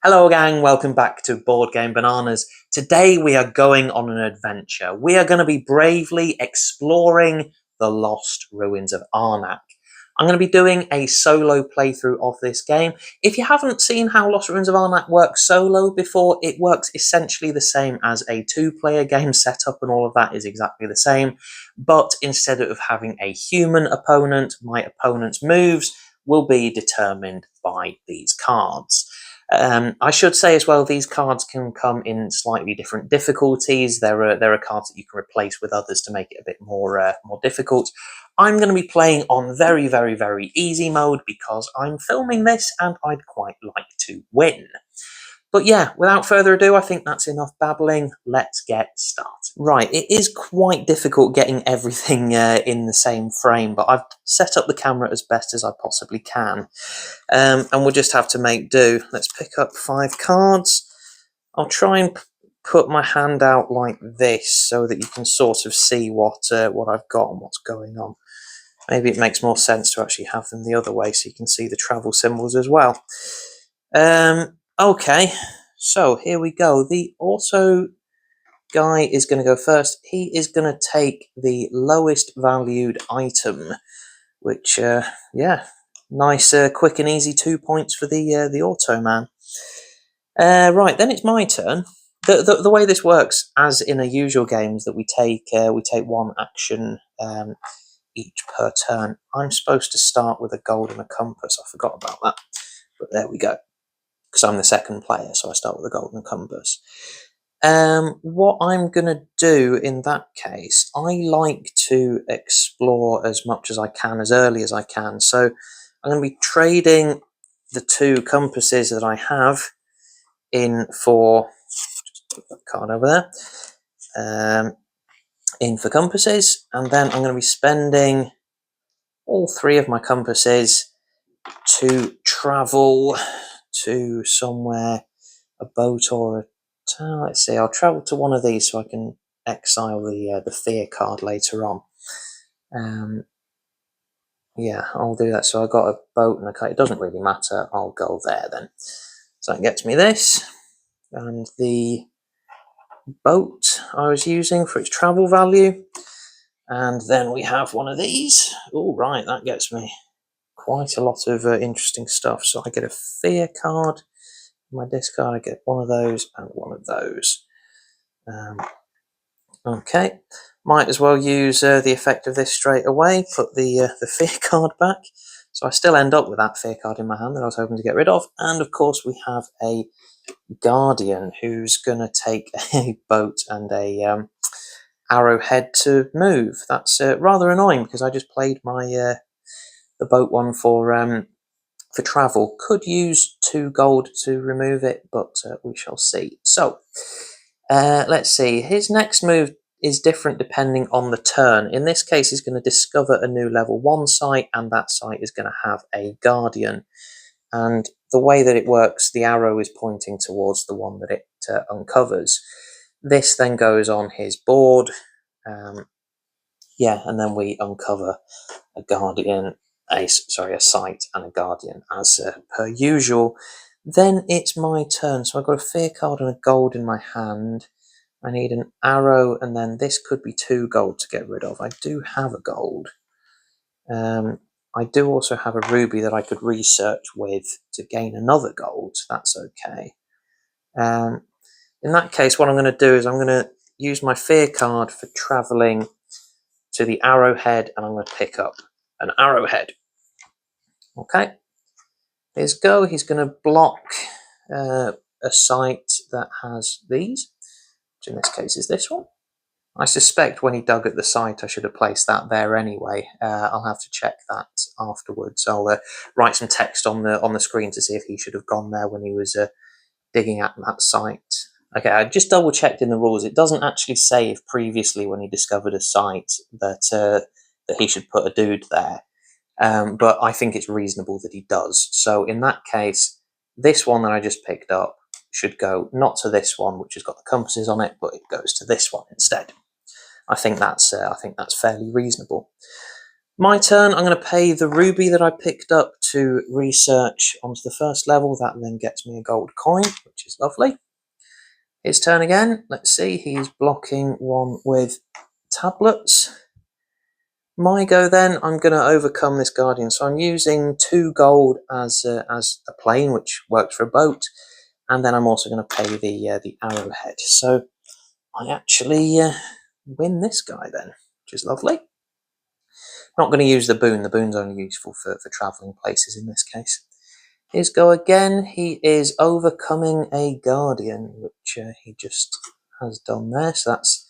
Hello gang, welcome back to Board Game Bananas. Today we are going on an adventure. We are going to be bravely exploring the lost ruins of Arnak. I'm going to be doing a solo playthrough of this game. If you haven't seen how Lost Ruins of Arnak works solo before, it works essentially the same as a two-player game setup, and all of that is exactly the same. But instead of having a human opponent, my opponent's moves will be determined by these cards. I should say as well, these cards can come in slightly different difficulties. There are cards that you can replace with others to make it a bit more difficult. I'm going to be playing on very easy mode because I'm filming this and I'd quite like to win. But yeah, without further ado, I think that's enough babbling. Let's get started. Right, it is quite difficult getting everything in the same frame, but I've set up the camera as best as I possibly can. And we'll just have to make do. Let's pick up 5 cards. I'll try and put my hand out like this so that you can sort of see what I've got and what's going on. Maybe it makes more sense to actually have them the other way so you can see the travel symbols as well. Okay, so here we go. The auto guy is going to go first. He is going to take the lowest valued item, which, yeah, nice, quick and easy 2 points for the auto man. Right, then it's my turn. The way this works, as in a usual game, is that we take 1 action each per turn. I'm supposed to start with a gold and a compass. I forgot about that, but there we go. Because I'm the second player, so I start with a golden compass. What I'm going to do in that case, I like to explore as much as I can, as early as I can. So I'm going to be trading the 2 compasses that I have in for, just put that card over there, in for compasses, and then I'm going to be spending all 3 of my compasses to travel to somewhere, a boat or a town. Let's see, I'll travel to one of these so I can exile the fear card later on. Yeah, I'll do that. So I got a boat and a kite. It doesn't really matter. I'll go there then. So that gets me this, and the boat I was using for its travel value. And then we have one of these. Oh, right, that gets me quite a lot of interesting stuff. So I get a fear card. My discard, I get one of those and one of those. Okay, might as well use the effect of this straight away, put the fear card back. So I still end up with that fear card in my hand that I was hoping to get rid of. And of course we have a guardian who's going to take a boat and a arrowhead to move. That's rather annoying because I just played my the boat one for travel. Could use 2 gold to remove it, but we shall see. So let's see. His next move is different depending on the turn. In this case, he's going to discover a new level 1 site, and that site is going to have a guardian. And the way that it works, the arrow is pointing towards the one that it uncovers. This then goes on his board. Yeah, and then we uncover a guardian, a site and a guardian as per usual. Then it's my turn. So I've got a fear card and a gold in my hand. I need an arrow, and then this could be 2 gold to get rid of. I do have a gold. I do also have a ruby that I could research with to gain another gold. So that's okay. In that case, what I'm going to do is I'm going to use my fear card for travelling to the arrowhead, and I'm going to pick up an arrowhead. Okay, here's go. He's going to block a site that has these, which in this case is this one. I suspect when he dug at the site I should have placed that there anyway. I'll have to check that afterwards. I'll write some text on the screen to see if he should have gone there when he was digging at that site. Okay, I just double checked in the rules. It doesn't actually say if previously when he discovered a site that he should put a dude there. But I think it's reasonable that he does. So in that case, this one that I just picked up should go not to this one, which has got the compasses on it, but it goes to this one instead. I think that's fairly reasonable. My turn, I'm going to pay the ruby that I picked up to research onto the first level. That then gets me a gold coin, which is lovely. His turn again. Let's see, he's blocking one with tablets. My go then, I'm going to overcome this guardian. So I'm using 2 gold as a plane, which works for a boat. And then I'm also going to pay the arrowhead. So I actually win this guy then, which is lovely. Not going to use the boon. The boon's only useful for travelling places in this case. His go again. He is overcoming a guardian, which he just has done there. So that's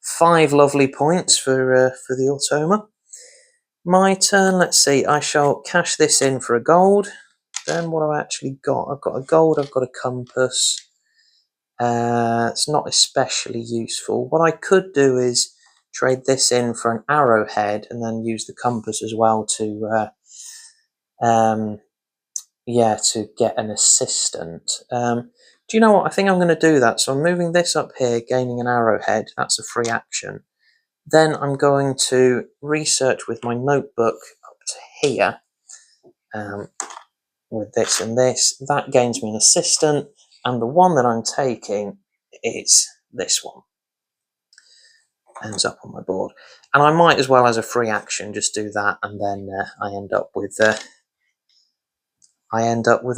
5 lovely points for the automa. My turn. Let's see. I shall cash this in for a gold. Then what have I actually got? I've got a gold. I've got a compass. It's not especially useful. What I could do is trade this in for an arrowhead and then use the compass as well to to get an assistant. Do you know what? I think I'm going to do that. So I'm moving this up here, gaining an arrowhead. That's a free action. Then I'm going to research with my notebook up to here with this and this. That gains me an assistant. And the one that I'm taking is this one. Ends up on my board. And I might as well, as a free action, just do that, and then I end up with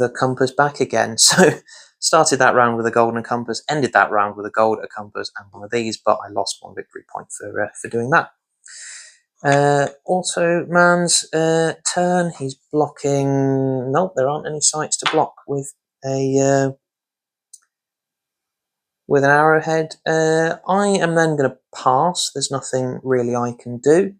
a compass back again. So started that round with a golden compass, ended that round with a gold, a compass, and one of these, but I lost 1 victory point for doing that. Automan's turn. He's blocking. Nope, there aren't any sites to block with an arrowhead. I am then going to pass. There's nothing really I can do.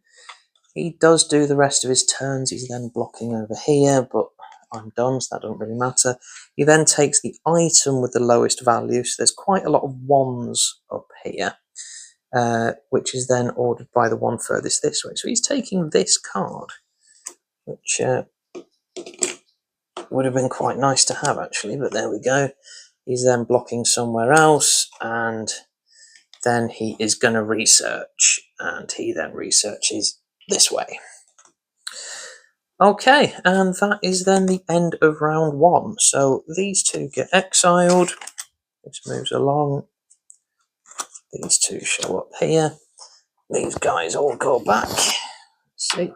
He does do the rest of his turns. He's then blocking over here, but I'm done, so that doesn't really matter. He then takes the item with the lowest value, so there's quite a lot of wands up here, which is then ordered by the one furthest this way. So he's taking this card, which would have been quite nice to have, actually, but there we go. He's then blocking somewhere else, and then he is going to research, and he then researches this way. Okay, and that is then the end of round 1. So these 2 get exiled. This moves along. These 2 show up here. These guys all go back. Let's see.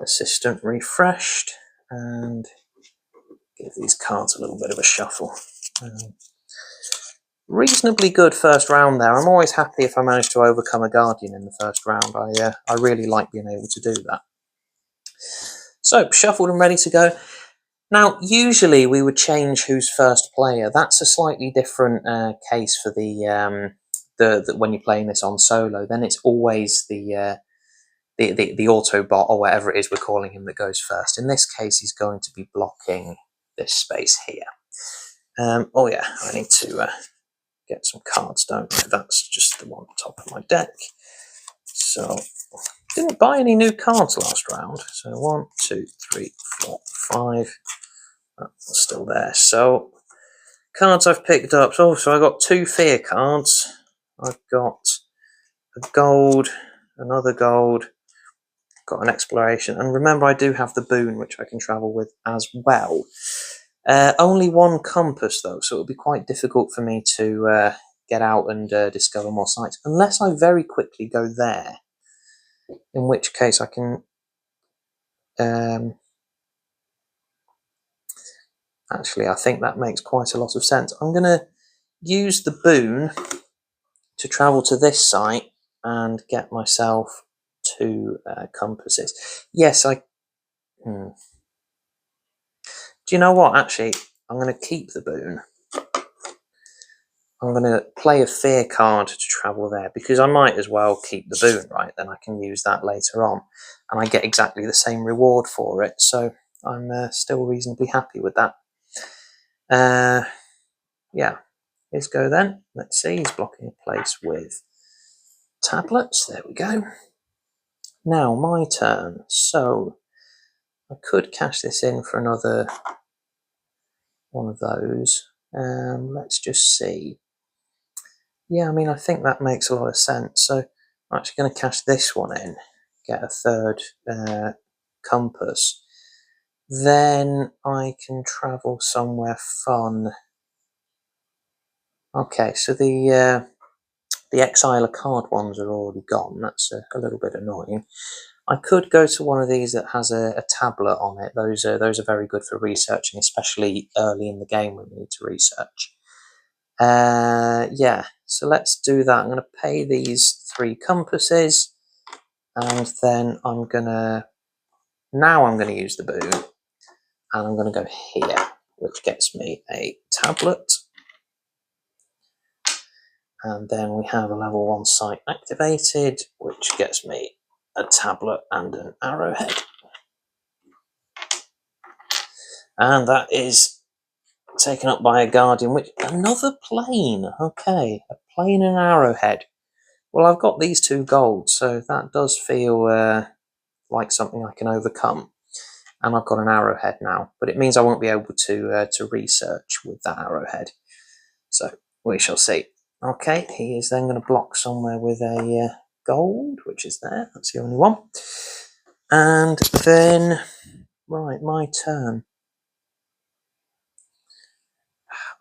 Assistant refreshed. And give these cards a little bit of a shuffle. Reasonably good first round there. I'm always happy if I manage to overcome a guardian in the first round. I really like being able to do that. So, shuffled and ready to go. Now, usually we would change who's first player. That's a slightly different case for the when you're playing this on solo. Then it's always the Autobot or whatever it is we're calling him that goes first. In this case, he's going to be blocking this space here. Oh yeah, I need to get some cards, don't I? That's just the one on top of my deck. So, didn't buy any new cards last round. So 1, 2, 3, 4, 5. That's still there. So, cards I've picked up. So I got 2 fear cards. I've got a gold, another gold, got an exploration. And remember, I do have the boon, which I can travel with as well. Only 1 compass, though, so it'll be quite difficult for me to get out and discover more sites, unless I very quickly go there, in which case I can... actually, I think that makes quite a lot of sense. I'm going to use the boon to travel to this site and get myself 2 compasses. Yes, do you know what? Actually, I'm going to keep the boon. I'm going to play a fear card to travel there, because I might as well keep the boon, right? Then I can use that later on, and I get exactly the same reward for it. So I'm still reasonably happy with that. Yeah, let's go then. Let's see, he's blocking a place with tablets. There we go. Now my turn. So I could cash this in for another one of those. Let's just see. Yeah, I mean, I think that makes a lot of sense. So I'm actually going to cash this one in, get a third compass. Then I can travel somewhere fun. Okay, so the exile a card ones are already gone. That's a little bit annoying. I could go to one of these that has a tablet on it. Those are very good for researching, especially early in the game when we need to research. Yeah, so let's do that. I'm going to pay these 3 compasses, and then I'm going to use the boon, and I'm going to go here, which gets me a tablet. And then we have a level 1 site activated, which gets me a tablet and an arrowhead. And that is taken up by a guardian, which another plane. Okay, a plane and an arrowhead. Well, I've got these 2 golds, so that does feel like something I can overcome. And I've got an arrowhead now, but it means I won't be able to research with that arrowhead. So we shall see. Okay, he is then going to block somewhere with a gold, which is there. That's the only one. And then, right, my turn.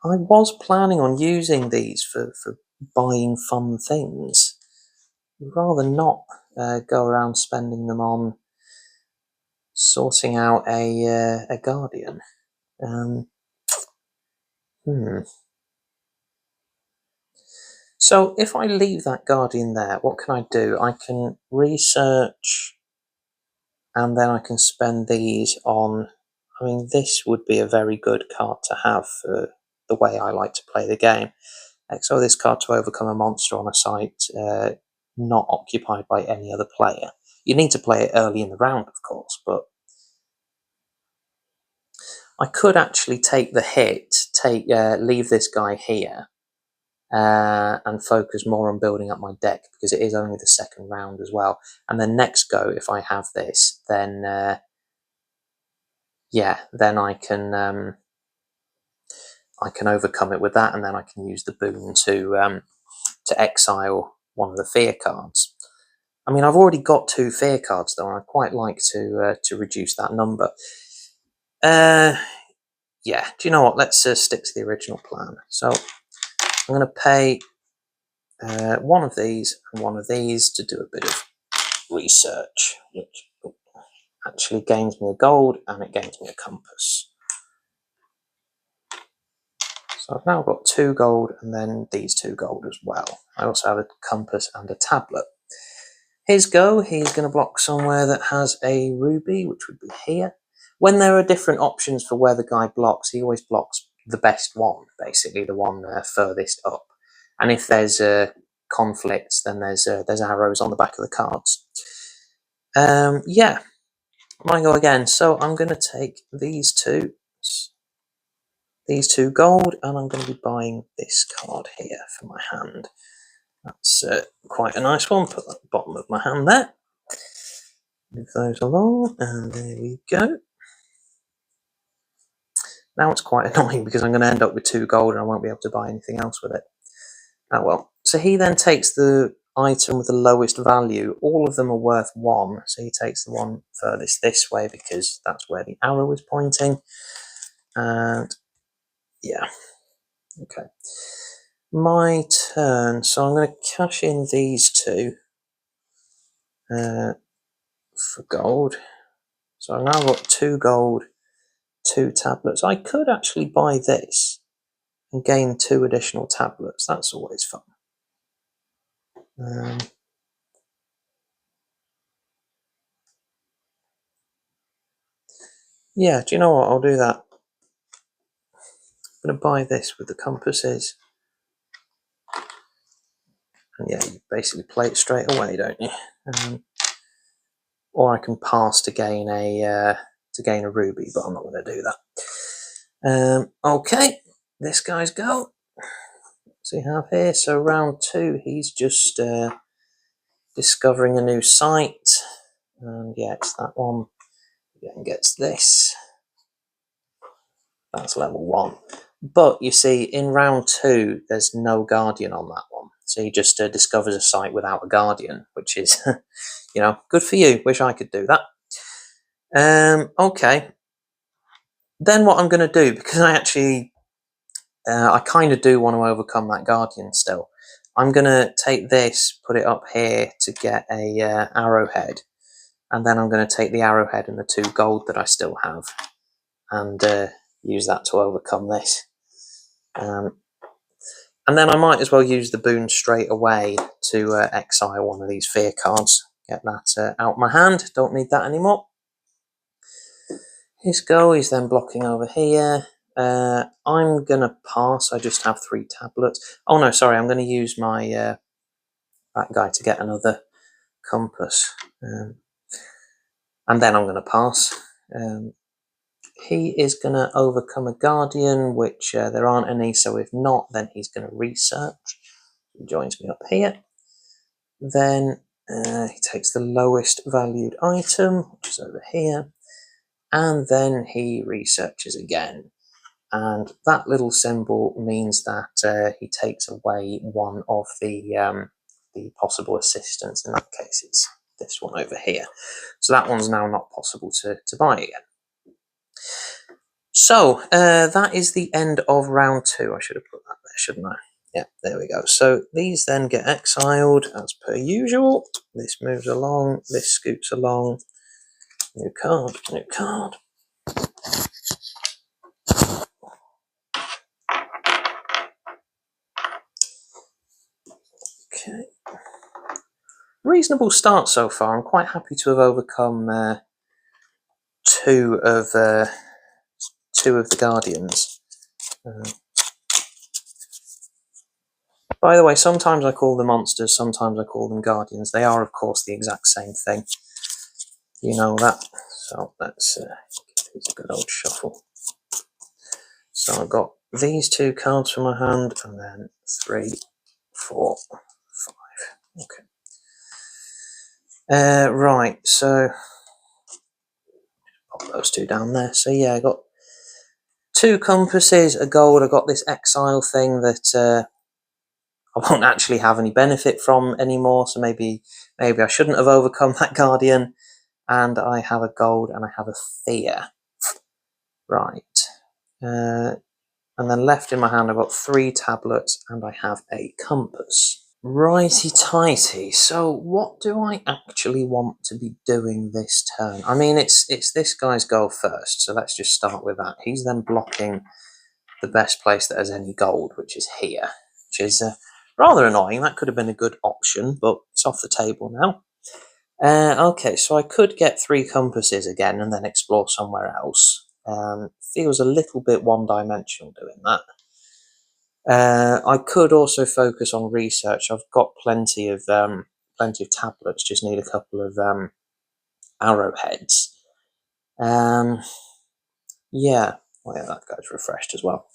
I was planning on using these for buying fun things. I'd rather not go around spending them on sorting out a guardian. So if I leave that guardian there, what can I do? I can research, and then I can spend these on... I mean, this would be a very good card to have for the way I like to play the game. Exile this card to overcome a monster on a site not occupied by any other player. You need to play it early in the round, of course, but I could actually take the hit, leave this guy here, and focus more on building up my deck, because it is only the second round as well. And then next go, if I have this, then yeah, then I can overcome it with that, and then I can use the boon to exile one of the fear cards. I mean, I've already got 2 fear cards though, and I'd quite like to reduce that number. Yeah, do you know what? Let's stick to the original plan. So I'm going to pay one of these and one of these to do a bit of research, which actually gains me a gold and it gains me a compass. So I've now got 2 gold and then these 2 gold as well. I also have a compass and a tablet. His go, he's going to block somewhere that has a ruby, which would be here. When there are different options for where the guy blocks, he always blocks the best one, basically the one furthest up. And if there's conflicts, then there's arrows on the back of the cards. Yeah, mine go again. So I'm going to take these 2 gold, and I'm going to be buying this card here for my hand. That's quite a nice one. Put that at the bottom of my hand there. Move those along, and there we go. Now it's quite annoying because I'm going to end up with 2 gold and I won't be able to buy anything else with it. Oh well. So he then takes the item with the lowest value. All of them are worth 1, so he takes the one furthest this way because that's where the arrow is pointing. And yeah, okay. My turn. So I'm going to cash in these 2 for gold. So I've now got 2 gold, 2 tablets. I could actually buy this and gain 2 additional tablets. That's always fun. Yeah, do you know what? I'll do that. I'm going to buy this with the compasses. And yeah, you basically play it straight away, don't you? Or I can pass to gain a ruby, but I'm not going to do that. Okay, this guy's go. What's he have here? So round 2, he's just discovering a new site. And yeah, it's that one. Again, gets this. That's level 1. But you see, in round 2, there's no guardian on that one. So he just discovers a site without a guardian, which is, you know, good for you. Wish I could do that. Okay. Then what I'm going to do, because I kind of do want to overcome that guardian still. I'm going to take this, put it up here to get a arrowhead. And then I'm going to take the arrowhead and the 2 gold that I still have and use that to overcome this. And then I might as well use the boon straight away to exile one of these fear cards. Get that out my hand. Don't need that anymore. His go is then blocking over here. I'm going to pass. I just have 3 tablets. Oh no, sorry. I'm going to use my that guy to get another compass. And then I'm going to pass. He is going to overcome a guardian, which there aren't any, so if not, then he's going to research. He joins me up here. Then he takes the lowest valued item, which is over here, and then he researches again. And that little symbol means that he takes away one of the possible assistants. In that case, it's this one over here. So that one's now not possible to buy again. So that is the end of round 2. I should have put that there, shouldn't I? Yeah, there we go. So these then get exiled as per usual. This moves along, this scoots along. New card, new card. Okay. Reasonable start so far. I'm quite happy to have overcome 2 of the guardians. By the way, sometimes I call them monsters, sometimes I call them guardians. They are, of course, the exact same thing. You know that. So let's give these a good old shuffle. So I've got these 2 cards from my hand, and then 3, 4, 5. Okay. Right, so pop those 2 down there. So yeah, I got 2 compasses, a gold. I got this exile thing that I won't actually have any benefit from anymore. So maybe I shouldn't have overcome that guardian. And I have a gold and I have a fear. Right. And then left in my hand, I've got 3 tablets and I have a compass. Righty-tighty. So what do I actually want to be doing this turn? I mean, it's this guy's goal first, so let's just start with that. He's then blocking the best place that has any gold, which is here, which is rather annoying. That could have been a good option, but it's off the table now. Okay, so I could get 3 compasses again and then explore somewhere else. Feels a little bit one-dimensional doing that. I could also focus on research. I've got plenty of tablets. Just need a couple of arrowheads. Yeah. Oh yeah, that guy's refreshed as well.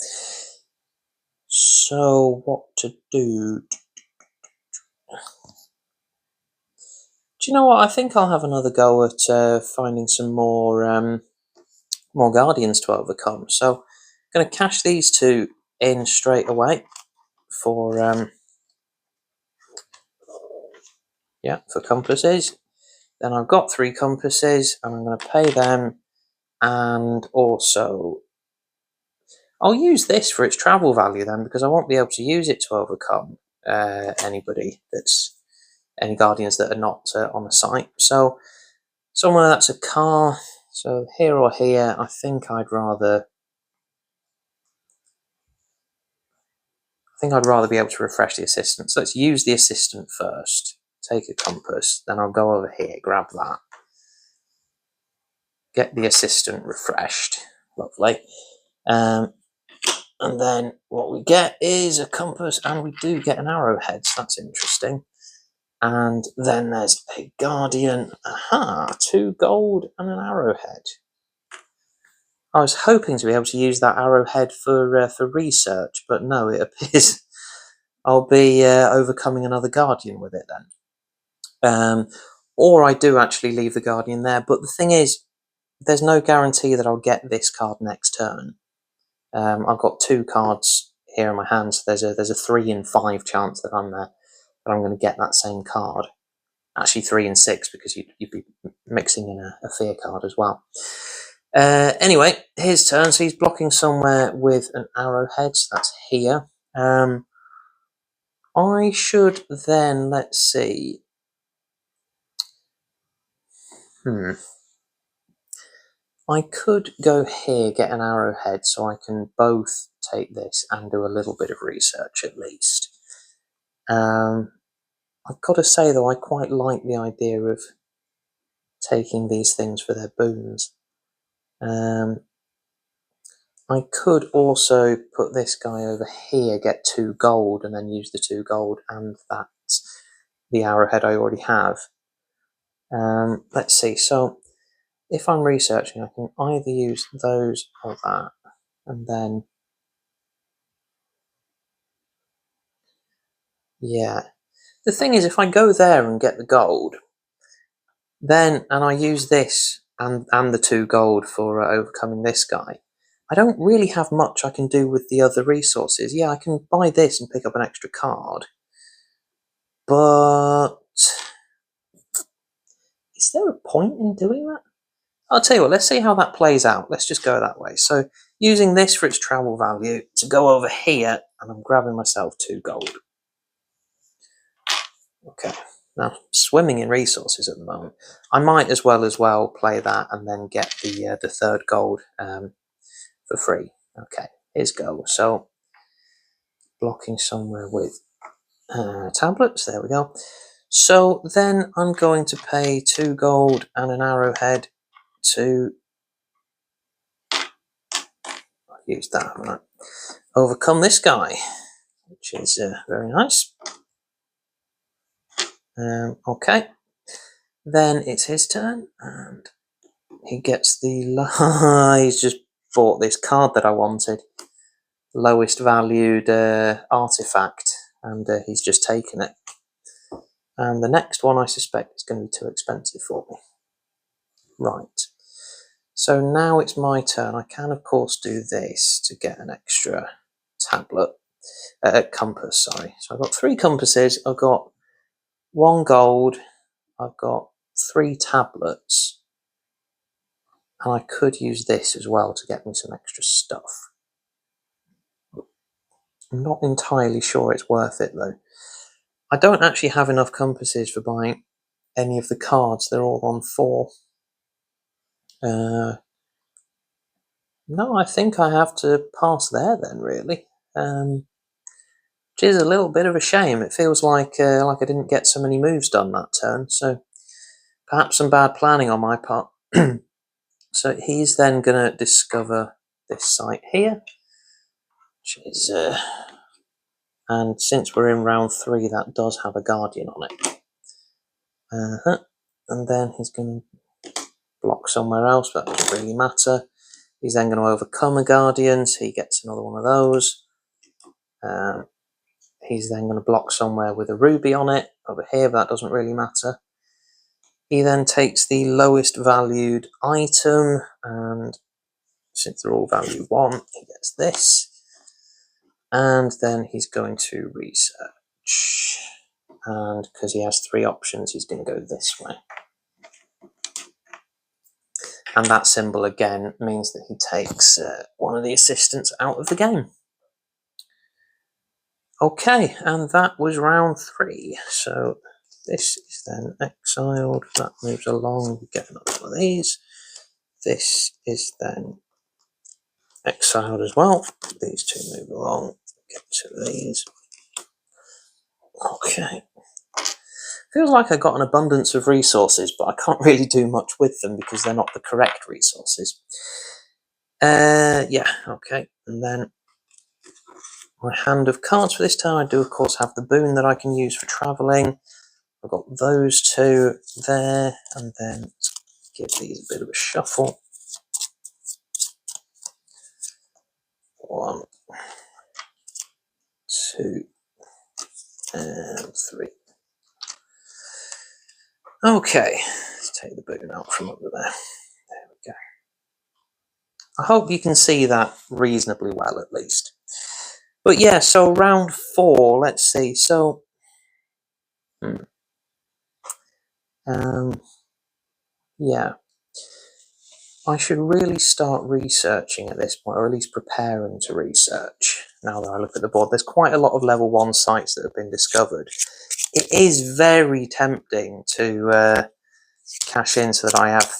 So what to do? Do you know what? I think I'll have another go at finding some more guardians to overcome. So I'm going to cash these 2 in straight away for compasses. Then I've got 3 compasses and I'm going to pay them, and also I'll use this for its travel value then, because I won't be able to use it to overcome any guardians that are not on the site. So somewhere that's a car, so here or here, I think I'd rather be able to refresh the assistant. So let's use the assistant first. Take a compass, then I'll go over here, grab that. Get the assistant refreshed. Lovely. And then what we get is a compass, and we do get an arrowhead, so that's interesting. And then there's a guardian. Aha! 2 gold and an arrowhead. I was hoping to be able to use that arrowhead for research, but no, it appears I'll be overcoming another guardian with it then. Or I do actually leave the guardian there, but the thing is, there's no guarantee that I'll get this card next turn. I've got 2 cards here in my hand, so there's a 3 in 5 chance that I'm but I'm going to get that same card. Actually 3 and 6, because you'd be mixing in a fear card as well. Anyway, his turn, so he's blocking somewhere with an arrowhead, so that's here. I should then, let's see. I could go here, get an arrowhead, so I can both take this and do a little bit of research at least. I've got to say, though, I quite like the idea of taking these things for their boons. I could also put this guy over here, get 2 gold, and then use the 2 gold and the arrowhead I already have. Let's see, so if I'm researching, I can either use those or that, and then, yeah. The thing is, if I go there and get the gold, then, and I use this and the 2 gold for overcoming this guy, I don't really have much I can do with the other resources. Yeah, I can buy this and pick up an extra card, but is there a point in doing that? I'll tell you what, let's see how that plays out. Let's just go that way. So using this for its travel value to go over here, and I'm grabbing myself 2 gold. Okay, now swimming in resources at the moment. I might as well play that and then get the 3rd gold for free. Okay, here's go. So blocking somewhere with tablets. There we go. So then I'm going to pay 2 gold and an arrowhead to use that, right? Overcome this guy, which is very nice. Okay, then it's his turn, and he gets the he's just bought this card that I wanted, lowest valued artifact, and he's just taken it. And the next one I suspect is going to be too expensive for me. Right. So now it's my turn. I can, of course, do this to get an extra tablet, compass, sorry. So I've got 3 compasses, I've got 1 gold, I've got 3 tablets, and I could use this as well to get me some extra stuff. I'm not entirely sure it's worth it, though. I don't actually have enough compasses for buying any of the cards. They're all on 4. No, I think I have to pass there then, really. Which is a little bit of a shame. It feels like I didn't get so many moves done that turn, so perhaps some bad planning on my part. So he's then going to discover this site here, which is, and since we're in round 3, that does have a guardian on it. And then he's going to block somewhere else, but that doesn't really matter. He's then going to overcome a guardian, so he gets another one of those. He's then going to block somewhere with a ruby on it over here, but that doesn't really matter. He then takes the lowest valued item, and since they're all value 1, he gets this. And then he's going to research. And because he has 3 options, he's going to go this way. And that symbol again means that he takes one of the assistants out of the game. Okay, and that was round 3. So this is then exiled. That moves along. We get another one of these. This is then exiled as well. These 2 move along. Get 2 of these. Okay. Feels like I got an abundance of resources, but I can't really do much with them because they're not the correct resources. Yeah, okay. And then my hand of cards for this turn, I do of course have the boon that I can use for travelling. I've got those 2 there, and then give these a bit of a shuffle. 1, 2, and 3. Okay, let's take the boon out from under there. There we go. I hope you can see that reasonably well, at least. But yeah, so round 4, let's see. So Yeah. I should really start researching at this point, or at least preparing to research. Now that I look at the board, there's quite a lot of level 1 sites that have been discovered. It is very tempting to cash in so that I have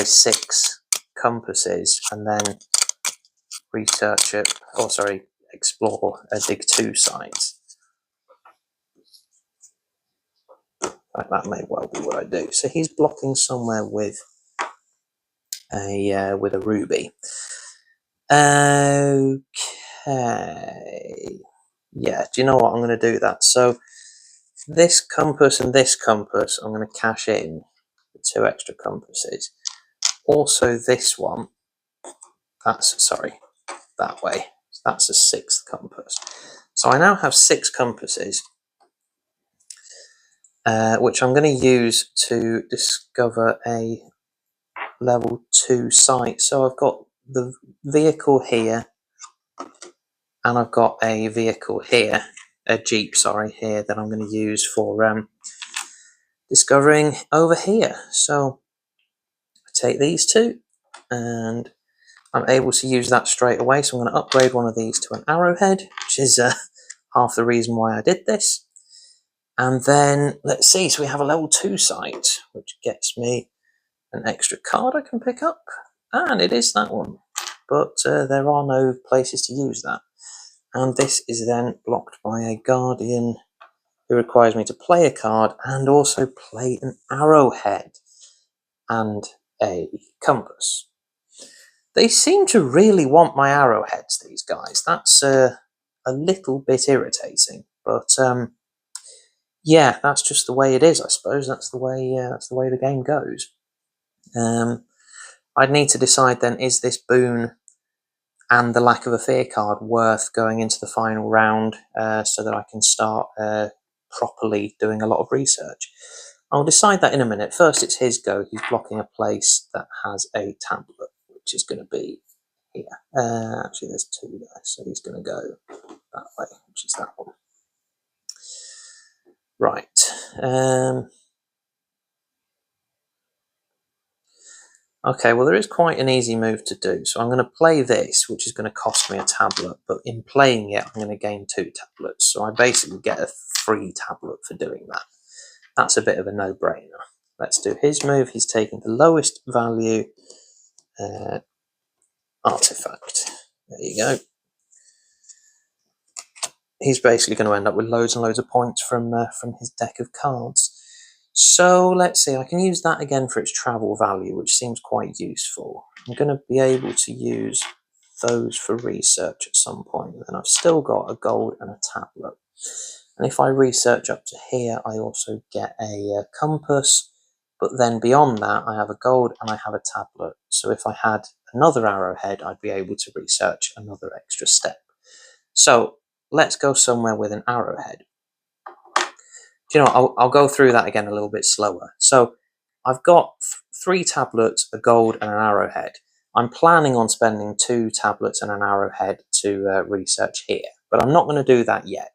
6 compasses, and then research it, or sorry, explore a dig 2 site. That may well be what I do. So he's blocking somewhere with a ruby. Okay. Yeah, do you know what? I'm going to do that. So this compass and this compass, I'm going to cash in the 2 extra compasses. Also this one, that way. So that's a 6th compass. So I now have 6 compasses, which I'm going to use to discover a level 2 site. So I've got the vehicle here, and I've got a vehicle here, a jeep, here, that I'm going to use for discovering over here. So I take these 2, and I'm able to use that straight away. So I'm going to upgrade one of these to an arrowhead, which is half the reason why I did this. And then let's see, so we have a level 2 site, which gets me an extra card I can pick up, and it is that one, but there are no places to use that. And this is then blocked by a guardian who requires me to play a card and also play an arrowhead and a compass. They seem to really want my arrowheads, these guys. That's a little bit irritating, but yeah, that's just the way it is, I suppose. That's the way the game goes. I'd need to decide then, is this boon and the lack of a fear card worth going into the final round so that I can start properly doing a lot of research? I'll decide that in a minute. First, it's his go. He's blocking a place that has a tablet, which is going to be here. Actually, there's 2 there, so he's going to go that way, which is that one. Right. Okay, well, there is quite an easy move to do. So I'm going to play this, which is going to cost me a tablet, but in playing it, I'm going to gain 2 tablets. So I basically get a free tablet for doing that. That's a bit of a no-brainer. Let's do his move. He's taking the lowest value artifact. There you go. He's basically going to end up with loads and loads of points from his deck of cards. So let's see, I can use that again for its travel value, which seems quite useful. I'm going to be able to use those for research at some point, and I've still got a gold and a tablet. And if I research up to here, I also get a compass, but then beyond that, I have a gold and I have a tablet. So if I had another arrowhead, I'd be able to research another extra step. So let's go somewhere with an arrowhead. Do you know, I'll go through that again a little bit slower. So I've got 3 tablets, a gold and an arrowhead. I'm planning on spending 2 tablets and an arrowhead to research here, but I'm not going to do that yet.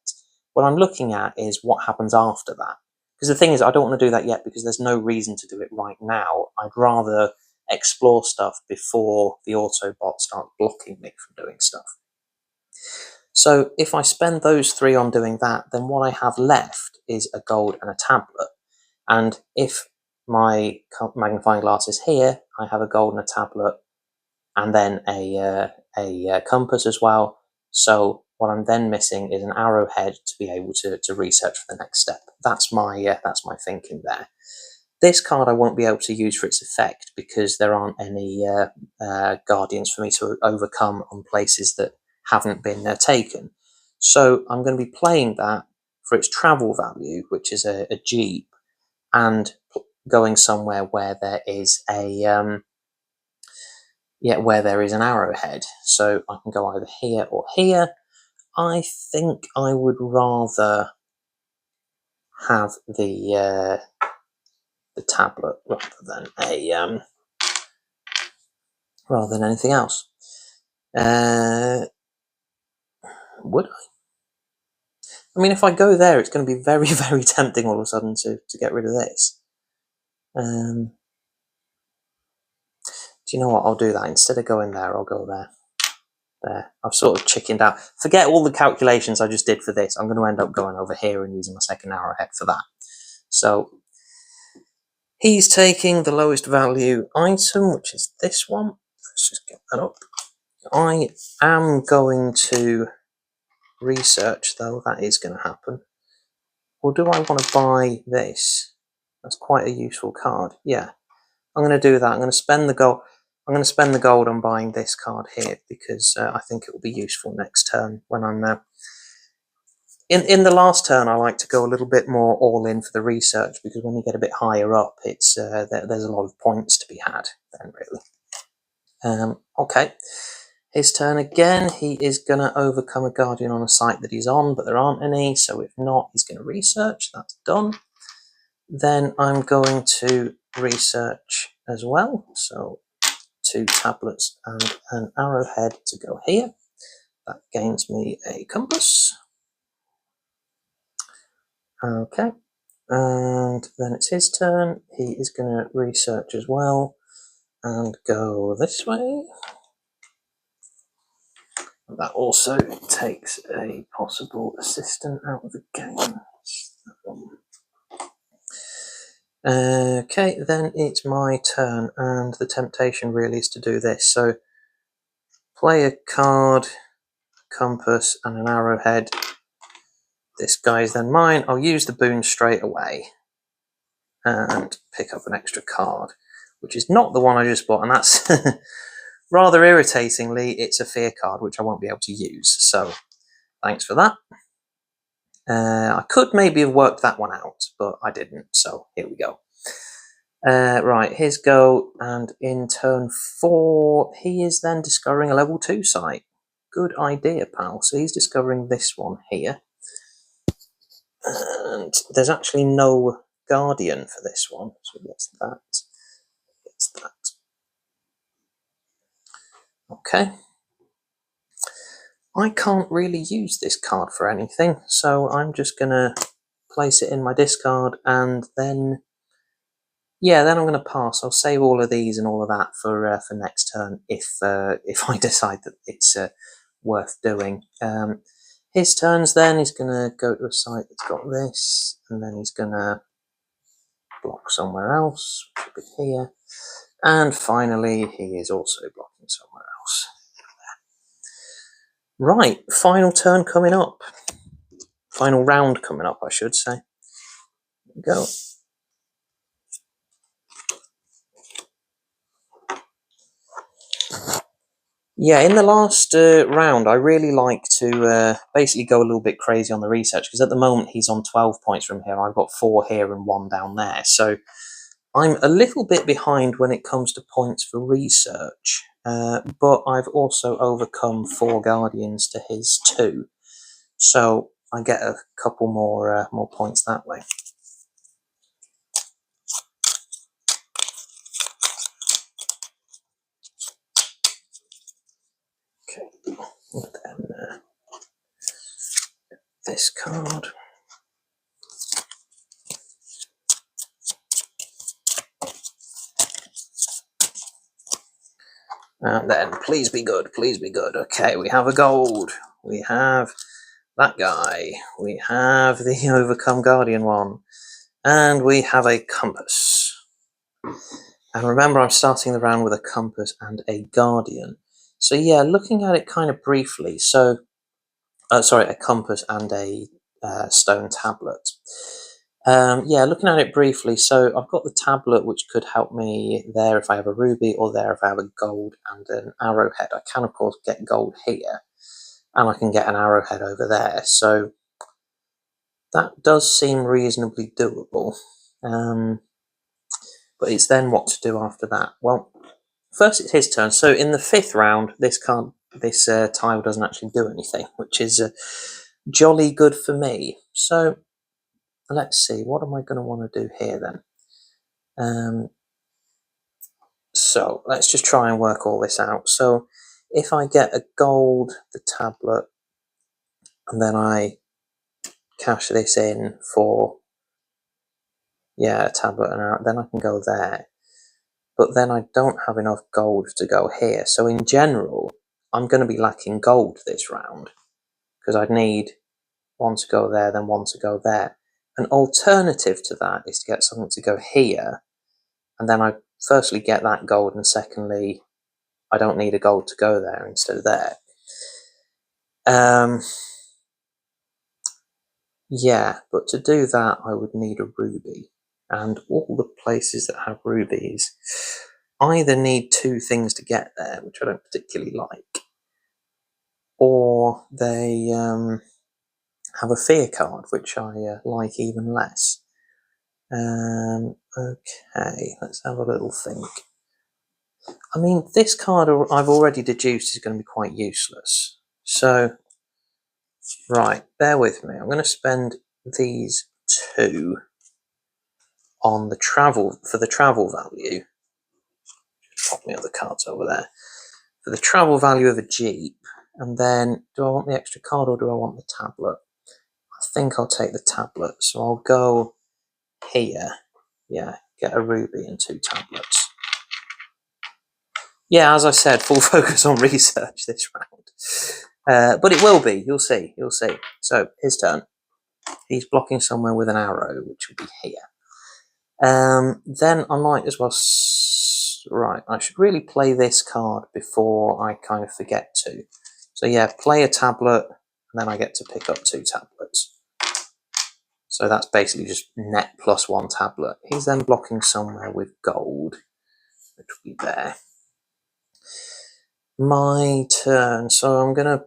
What I'm looking at is what happens after that. Because the thing is, I don't want to do that yet because there's no reason to do it right now. I'd rather explore stuff before the Autobot starts blocking me from doing stuff. So if I spend those 3 on doing that, then what I have left is a gold and a tablet. And if my magnifying glass is here, I have a gold and a tablet, and then a compass as well. So what I'm then missing is an arrowhead to be able to research for the next step. That's my thinking there. This card I won't be able to use for its effect because there aren't any guardians for me to overcome on places that haven't been taken. So I'm going to be playing that for its travel value, which is a jeep, and going somewhere where there is an arrowhead. So I can go either here or here. I think I would rather have the tablet rather than anything else. Would I? I mean, if I go there, it's going to be very, very tempting all of a sudden to get rid of this. Do you know what? I'll do that. Instead of going there, I'll go there. There. I've sort of chickened out. Forget all the calculations I just did for this. I'm going to end up going over here and using my second arrowhead for that. So he's taking the lowest value item, which is this one. Let's just get that up. I am going to research, though. That is going to happen. Or do I want to buy this? That's quite a useful card. Yeah, I'm going to do that. I'm going to spend the gold. I'm going to spend the gold on buying this card here because I think it will be useful next turn when I'm in the last turn. I like to go a little bit more all in for the research because when you get a bit higher up, it's there's a lot of points to be had then, really. Okay, his turn again. He is going to overcome a guardian on a site that he's on, but there aren't any. So if not, he's going to research. That's done. Then I'm going to research as well. So 2 tablets and an arrowhead to go here. That gains me a compass. Okay, and then it's his turn. He is going to research as well and go this way. That also takes a possible assistant out of the game. That one. Okay, then it's my turn, and the temptation really is to do this. So play a card, compass, and an arrowhead. This guy is then mine. I'll use the boon straight away and pick up an extra card, which is not the one I just bought, and that's rather irritatingly, it's a fear card, which I won't be able to use. So thanks for that. I could maybe have worked that one out, but I didn't. So here we go. Right, here's go, and in turn 4, he is then discovering a level 2 site. Good idea, pal. So he's discovering this one here. And there's actually no guardian for this one, so gets that. Gets that. Okay. I can't really use this card for anything, so I'm just going to place it in my discard, and then yeah, then I'm going to pass. I'll save all of these and all of that for next turn if I decide that it's worth doing. His turns then, he's going to go to a site that's got this, and then he's going to block somewhere else, which will be here. And finally, he is also blocking somewhere else. Right, final turn coming up. Final round coming up, I should say. Here we go. Yeah, in the last round, I really like to basically go a little bit crazy on the research, because at the moment he's on 12 points from here. I've got 4 here and 1 down there. So I'm a little bit behind when it comes to points for research, but I've also overcome 4 guardians to his 2. So I get a couple more points that way. Okay, and then this card. And then, please be good, please be good. Okay, we have a gold. We have that guy. We have the Overcome Guardian one. And we have a compass. And remember, I'm starting the round with a compass and a guardian. So yeah, looking at it kind of briefly. So, sorry, a compass and a stone tablet. Yeah, looking at it briefly, so I've got the tablet, which could help me there if I have a ruby, or there if I have a gold and an arrowhead. I can, of course, get gold here, and I can get an arrowhead over there, so that does seem reasonably doable. But it's then what to do after that. Well, first it's his turn, so in the 5th round, this tile doesn't actually do anything, which is jolly good for me. So let's see, what am I going to want to do here then? So let's just try and work all this out. So if I get a gold, the tablet, and then I cash this in for, yeah, a tablet and arrow, then I can go there. But then I don't have enough gold to go here. So in general, I'm going to be lacking gold this round, because I'd need one to go there, then one to go there. An alternative to that is to get something to go here, and then I firstly get that gold, and secondly, I don't need a gold to go there instead of there. Yeah, but to do that, I would need a ruby. And all the places that have rubies either need two things to get there, which I don't particularly like, or they have a fear card, which I like even less. Okay, let's have a little think. I mean, this card I've already deduced is going to be quite useless. So, right, bear with me. I'm going to spend these two on the travel, for the travel value. Pop my other cards over there. For the travel value of a jeep. And then, do I want the extra card or do I want the tablet? I think I'll take the tablet. So I'll go here. Yeah, get a ruby and two tablets. Yeah, as I said, full focus on research this round. But it will be, you'll see. So, his turn. He's blocking somewhere with an arrow, which will be here. Then I might as well... Right, I should really play this card before I kind of forget to. So yeah, play a tablet, and then I get to pick up two tablets. So that's basically just net plus one tablet. He's then blocking somewhere with gold, which will be there. My turn, so I'm going to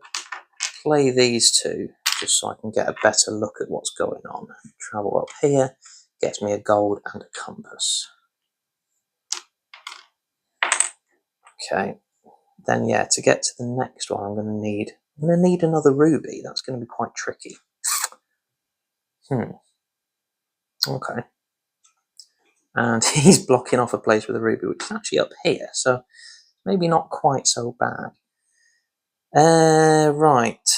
play these two, just so I can get a better look at what's going on. Travel up here, gets me a gold and a compass. Okay, then yeah, to get to the next one, I'm going to need another ruby. That's going to be quite tricky. Okay. And he's blocking off a place with a ruby, which is actually up here, so maybe not quite so bad. Right.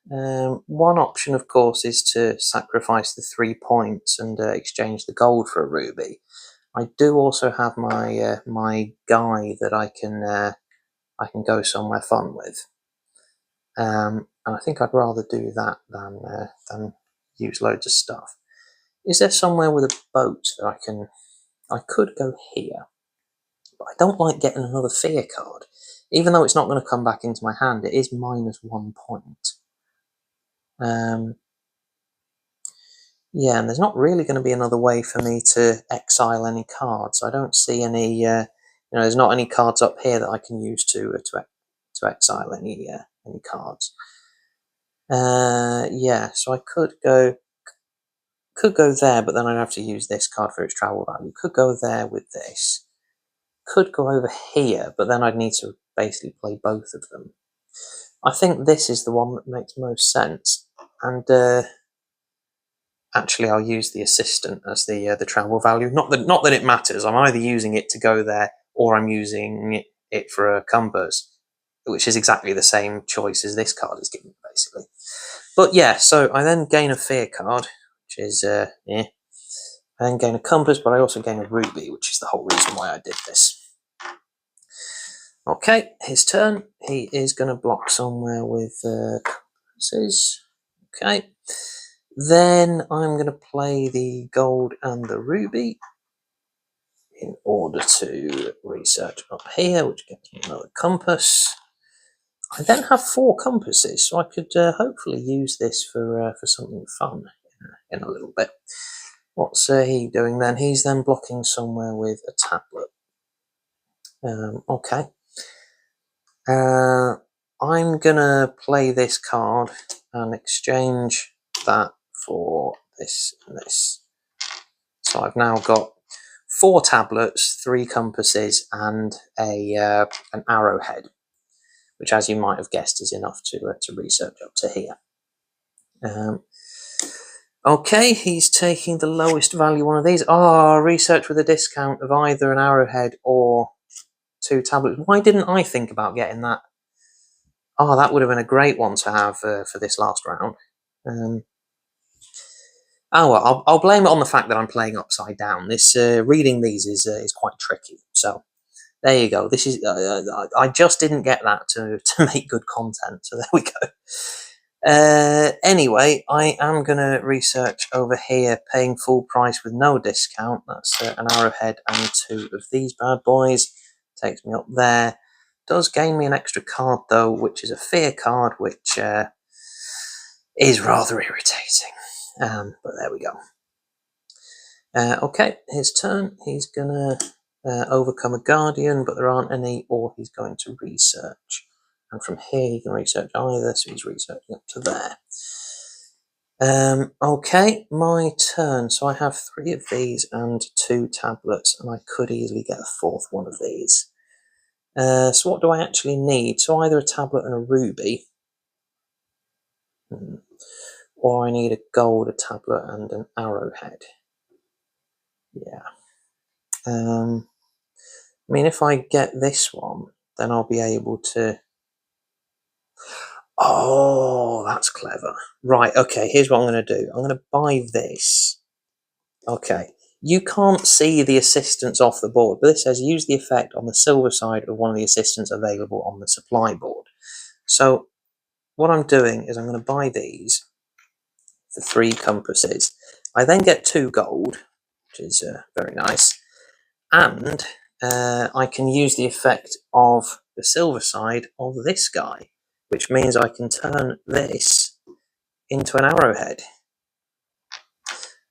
One option, of course, is to sacrifice the 3 points and exchange the gold for a ruby. I do also have my my guy that I can go somewhere fun with. And I think I'd rather do that than use loads of stuff. Is there somewhere with a boat that I could go here, but I don't like getting another fear card. Even though it's not going to come back into my hand, it is -1 point. Yeah, and there's not really going to be another way for me to exile any cards. I don't see any, there's not any cards up here that I can use to exile any cards. Yeah, so I could go there, but then I'd have to use this card for its travel value. Could go there with this. Could go over here, but then I'd need to basically play both of them. I think this is the one that makes most sense, and actually I'll use the assistant as the travel value. Not that it matters. I'm either using it to go there, or I'm using it for a compass, which is exactly the same choice as this card is giving, basically. But yeah, so I then gain a fear card, which is I then gain a compass, but I also gain a ruby, which is the whole reason why I did this. Okay, his turn. He is going to block somewhere with compasses. Okay. Then I'm going to play the gold and the ruby in order to research up here, which gets me another compass. I then have 4 compasses, so I could hopefully use this for something fun in a little bit. What's he doing then? He's then blocking somewhere with a tablet. Okay. I'm gonna play this card and exchange that for this and this. So I've now got 4 tablets, 3 compasses, and an arrowhead, which, as you might have guessed, is enough to research up to here. Okay, he's taking the lowest value one of these. Research with a discount of either an arrowhead or 2 tablets. Why didn't I think about getting that? That would have been a great one to have for this last round. Oh well, I'll blame it on the fact that I'm playing upside down. This reading these is quite tricky. So there you go. This is I just didn't get that to make good content. So there we go. Anyway, I am gonna research over here, paying full price with no discount. That's an arrowhead and 2 of these bad boys. Takes me up there. Does gain me an extra card though, which is a fear card, which is rather irritating. But there we go. Okay, his turn. He's gonna overcome a guardian, but there aren't any, or he's going to research. And from here he can research either, so he's researching up to there. Okay, my turn. So I have 3 of these and 2 tablets, and I could easily get a 4th one of these. So what do I actually need? So either a tablet and a ruby, or I need a gold, a tablet, and an arrowhead. Yeah. I mean, if I get this one, then I'll be able to... Oh, that's clever. Right, okay, here's what I'm going to do. I'm going to buy this. Okay, you can't see the assistants off the board, but this says use the effect on the silver side of one of the assistants available on the supply board. So what I'm doing is I'm going to buy these for 3 compasses. I then get 2 gold, which is very nice, and I can use the effect of the silver side of this guy, which means I can turn this into an arrowhead.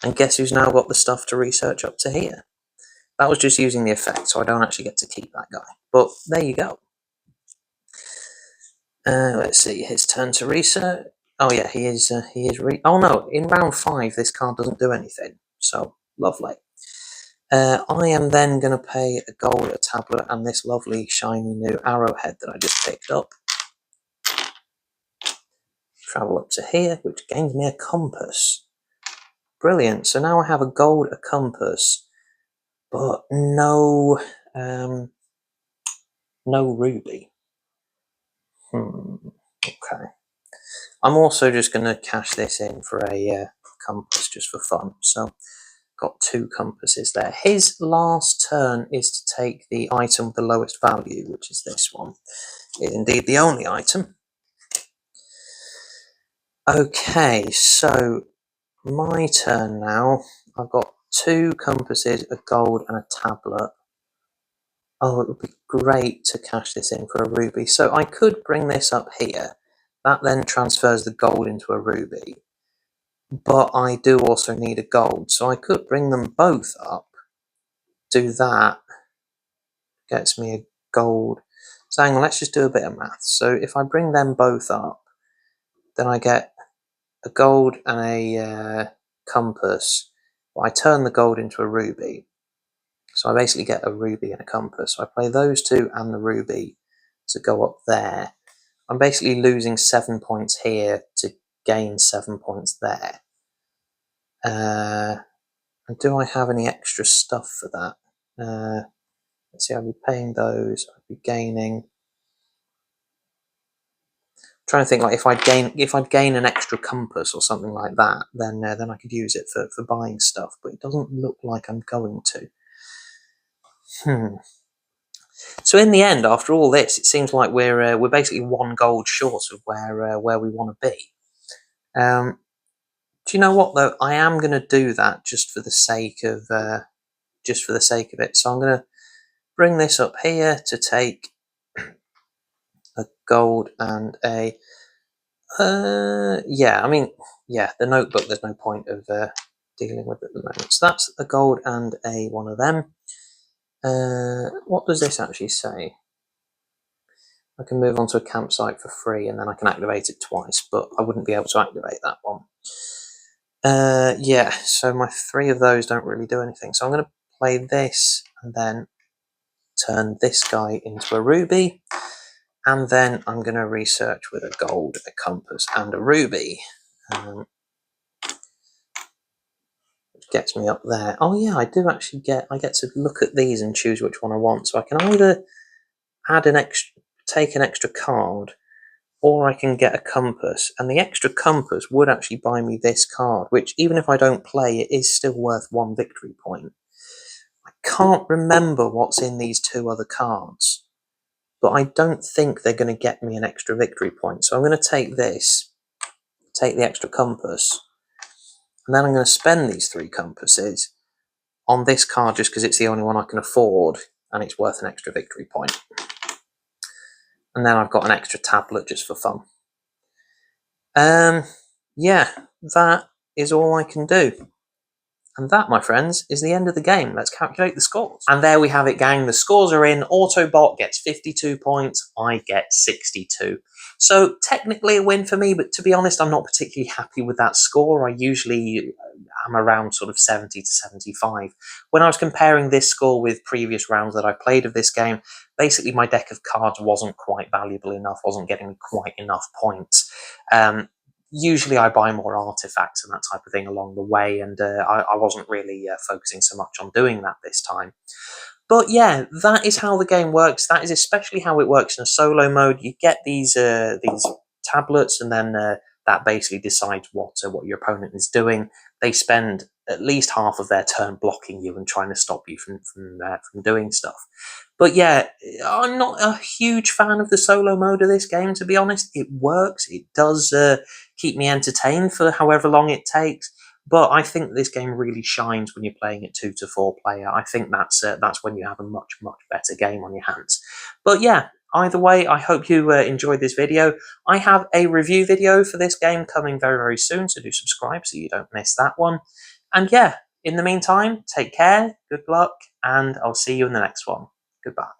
And guess who's now got the stuff to research up to here? That was just using the effect, so I don't actually get to keep that guy. But there you go. Let's see, his turn to research. Oh yeah, he is oh no, in round 5 this card doesn't do anything. So, lovely. I am then going to pay a gold, a tablet, and this lovely shiny new arrowhead that I just picked up. Travel up to here, which gains me a compass. Brilliant. So now I have a gold, a compass, but no ruby. Okay. I'm also just going to cash this in for a compass just for fun. So got 2 compasses there. His last turn is to take the item with the lowest value, which is this one. It is indeed the only item. Okay, so my turn now. I've got 2 compasses, a gold, and a tablet. Oh, it would be great to cash this in for a ruby. So I could bring this up here. That then transfers the gold into a ruby. But I do also need a gold. So I could bring them both up. Do that. Gets me a gold. So hang on, let's just do a bit of math. So if I bring them both up, then I get a gold and a compass. Well, I turn the gold into a ruby. So I basically get a ruby and a compass. So I play those 2 and the ruby to go up there. I'm basically losing 7 points here to gain 7 points there. And do I have any extra stuff for that? Let's see, I'd be paying those. I'd be gaining. I'm trying to think, like if I'd gain an extra compass or something like that, then I could use it for buying stuff. But it doesn't look like I'm going to. So in the end, after all this, it seems like we're basically 1 gold short of where we want to be. Do you know what though? I am going to do that just for the sake of it. So I'm going to bring this up here to take a gold and a yeah. I mean, yeah, the notebook. There's no point of dealing with at the moment. So that's a gold and a one of them. What does this actually say? I can move on to a campsite for free, and then I can activate it twice, but I wouldn't be able to activate that one. Yeah, so my 3 of those don't really do anything. So I'm going to play this, and then turn this guy into a ruby, and then I'm going to research with a gold, a compass, and a ruby. Which gets me up there. Oh yeah, I do actually get to look at these and choose which one I want. So I can either add an extra, take an extra card, or I can get a compass, and the extra compass would actually buy me this card, which even if I don't play, it is still worth 1 victory point. I can't remember what's in these 2 other cards, but I don't think they're going to get me an extra victory point, so I'm going to take this, take the extra compass, and then I'm going to spend these 3 compasses on this card just because it's the only one I can afford, and it's worth an extra victory point. And then I've got an extra tablet just for fun. Yeah, that is all I can do. And that, my friends, is the end of the game. Let's calculate the scores. And there we have it, gang. The scores are in. Autobot gets 52 points. I get 62. So technically a win for me, but to be honest, I'm not particularly happy with that score. I usually am around sort of 70 to 75. When I was comparing this score with previous rounds that I played of this game, basically my deck of cards wasn't quite valuable enough, wasn't getting me quite enough points. Usually I buy more artifacts and that type of thing along the way, and I wasn't really focusing so much on doing that this time. But yeah, that is how the game works. That is especially how it works in a solo mode. You get these tablets, and then that basically decides what your opponent is doing. They spend at least half of their turn blocking you and trying to stop you from doing stuff. But yeah, I'm not a huge fan of the solo mode of this game, to be honest. It works. It does keep me entertained for however long it takes. But I think this game really shines when you're playing it 2 to 4 player. I think that's when you have a much better game on your hands. But yeah, either way, I hope you enjoyed this video. I have a review video for this game coming very soon, so do subscribe so you don't miss that one. And yeah, in the meantime, take care, good luck, and I'll see you in the next one. Goodbye.